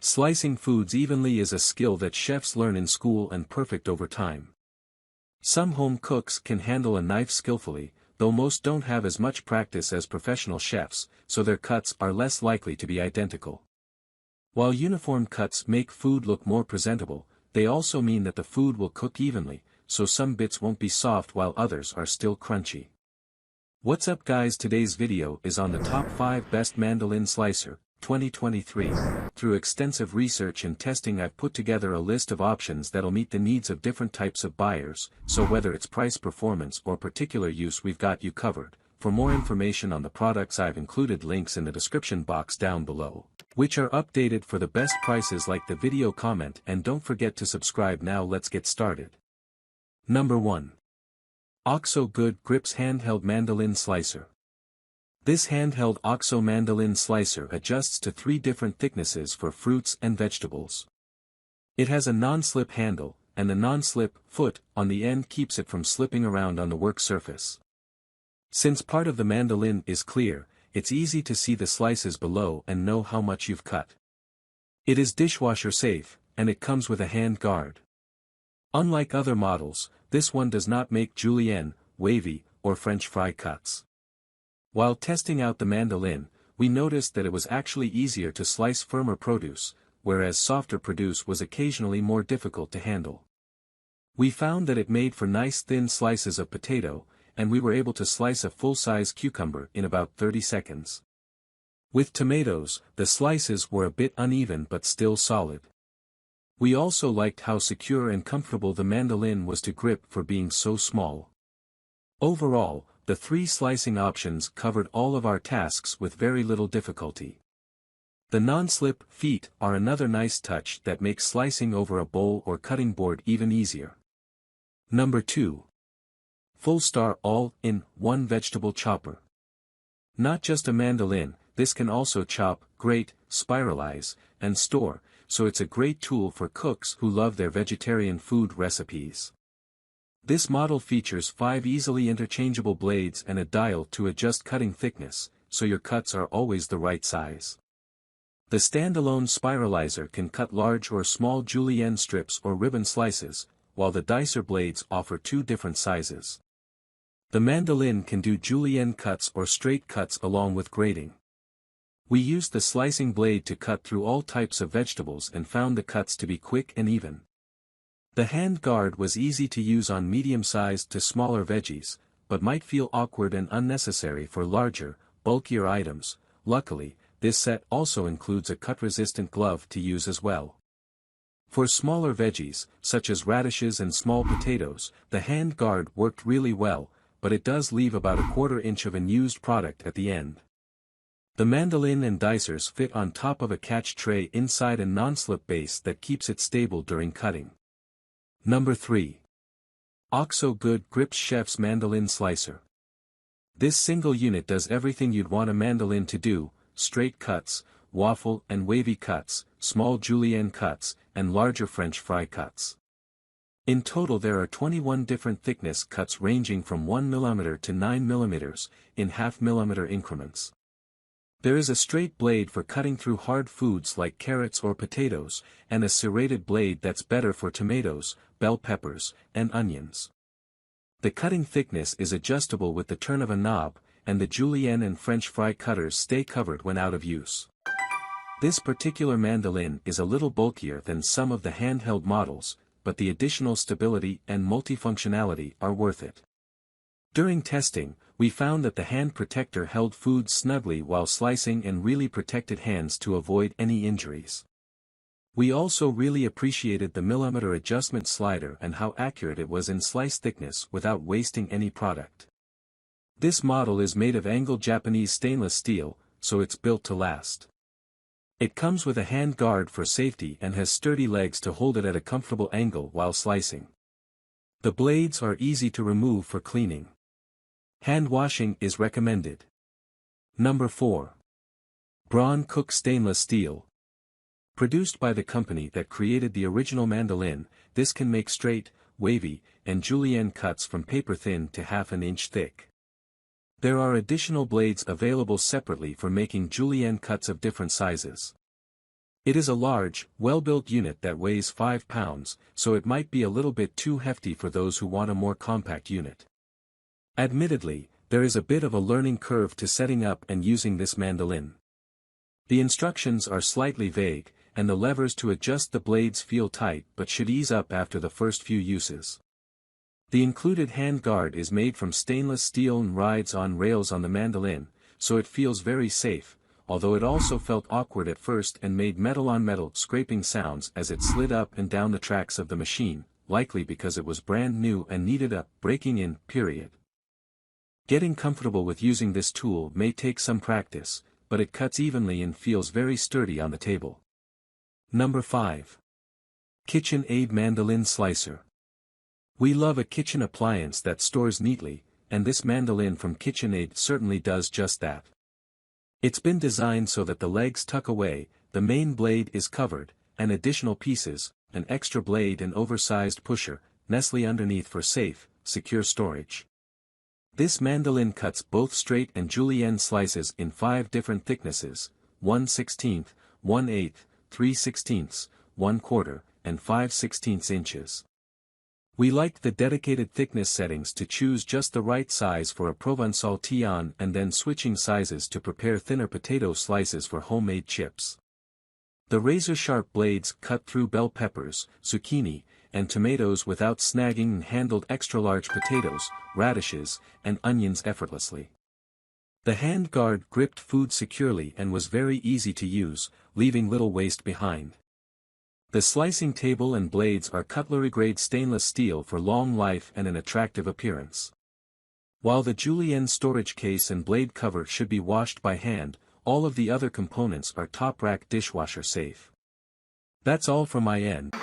Slicing foods evenly is a skill that chefs learn in school and perfect over time. Some home cooks can handle a knife skillfully, though most don't have as much practice as professional chefs, so their cuts are less likely to be identical. While uniform cuts make food look more presentable, they also mean that the food will cook evenly, so some bits won't be soft while others are still crunchy. What's up guys, today's video is on the top 5 best mandolin slicer, 2023. Through extensive research and testing I've put together a list of options that'll meet the needs of different types of buyers, so whether it's price, performance or particular use we've got you covered. For more information on the products I've included links in the description box down below, which are updated for the best prices. Like the video, comment and don't forget to subscribe. Now let's get started. Number 1. Oxo Good Grip's Handheld Mandolin Slicer. This handheld Oxo mandolin slicer adjusts to 3 different thicknesses for fruits and vegetables. It has a non-slip handle, and the non-slip foot on the end keeps it from slipping around on the work surface. Since part of the mandolin is clear, it's easy to see the slices below and know how much you've cut. It is dishwasher safe, and it comes with a hand guard. Unlike other models, this one does not make julienne, wavy, or French fry cuts. While testing out the mandolin, we noticed that it was actually easier to slice firmer produce, whereas softer produce was occasionally more difficult to handle. We found that it made for nice thin slices of potato, and we were able to slice a full-size cucumber in about 30 seconds. With tomatoes, the slices were a bit uneven but still solid. We also liked how secure and comfortable the mandolin was to grip for being so small. Overall, the 3 slicing options covered all of our tasks with very little difficulty. The non-slip feet are another nice touch that makes slicing over a bowl or cutting board even easier. Number 2. Fullstar All-in-One Vegetable Chopper. Not just a mandolin, this can also chop, grate, spiralize, and store, so it's a great tool for cooks who love their vegetarian food recipes. This model features 5 easily interchangeable blades and a dial to adjust cutting thickness, so your cuts are always the right size. The standalone spiralizer can cut large or small julienne strips or ribbon slices, while the dicer blades offer 2 different sizes. The mandolin can do julienne cuts or straight cuts along with grating. We used the slicing blade to cut through all types of vegetables and found the cuts to be quick and even. The hand guard was easy to use on medium-sized to smaller veggies, but might feel awkward and unnecessary for larger, bulkier items. Luckily, this set also includes a cut-resistant glove to use as well. For smaller veggies, such as radishes and small potatoes, the hand guard worked really well, but it does leave about a 1/4 inch of unused product at the end. The mandolin and dicers fit on top of a catch tray inside a non-slip base that keeps it stable during cutting. Number 3. Oxo Good Grip's Chef's Mandolin Slicer. This single unit does everything you'd want a mandolin to do: straight cuts, waffle and wavy cuts, small julienne cuts, and larger French fry cuts. In total there are 21 different thickness cuts ranging from 1 mm to 9 mm, in ½ mm increments. There is a straight blade for cutting through hard foods like carrots or potatoes, and a serrated blade that's better for tomatoes, bell peppers, and onions. The cutting thickness is adjustable with the turn of a knob, and the julienne and French fry cutters stay covered when out of use. This particular mandolin is a little bulkier than some of the handheld models, but the additional stability and multifunctionality are worth it. During testing, we found that the hand protector held food snugly while slicing and really protected hands to avoid any injuries. We also really appreciated the millimeter adjustment slider and how accurate it was in slice thickness without wasting any product. This model is made of angled Japanese stainless steel, so it's built to last. It comes with a hand guard for safety and has sturdy legs to hold it at a comfortable angle while slicing. The blades are easy to remove for cleaning. Hand washing is recommended. Number 4. Braun Cook Stainless Steel. Produced by the company that created the original mandolin, this can make straight, wavy, and julienne cuts from paper thin to ½ inch thick. There are additional blades available separately for making julienne cuts of different sizes. It is a large, well-built unit that weighs 5 pounds, so it might be a little bit too hefty for those who want a more compact unit. Admittedly, there is a bit of a learning curve to setting up and using this mandolin. The instructions are slightly vague, and the levers to adjust the blades feel tight but should ease up after the first few uses. The included hand guard is made from stainless steel and rides on rails on the mandolin, so it feels very safe, although it also felt awkward at first and made metal-on-metal scraping sounds as it slid up and down the tracks of the machine, likely because it was brand new and needed a breaking in period. Getting comfortable with using this tool may take some practice, but it cuts evenly and feels very sturdy on the table. Number 5. KitchenAid Mandolin Slicer. We love a kitchen appliance that stores neatly, and this mandolin from KitchenAid certainly does just that. It's been designed so that the legs tuck away, the main blade is covered, and additional pieces, an extra blade and oversized pusher, nestle underneath for safe, secure storage. This mandolin cuts both straight and julienne slices in 5 different thicknesses, 1/16, 1/8, 3/16, 1/4, and 5/16 inches. We liked the dedicated thickness settings to choose just the right size for a Provençal Tillon and then switching sizes to prepare thinner potato slices for homemade chips. The razor-sharp blades cut through bell peppers, zucchini, and tomatoes without snagging and handled extra-large potatoes, radishes, and onions effortlessly. The hand guard gripped food securely and was very easy to use, leaving little waste behind. The slicing table and blades are cutlery-grade stainless steel for long life and an attractive appearance. While the julienne storage case and blade cover should be washed by hand, all of the other components are top-rack dishwasher safe. That's all from my end.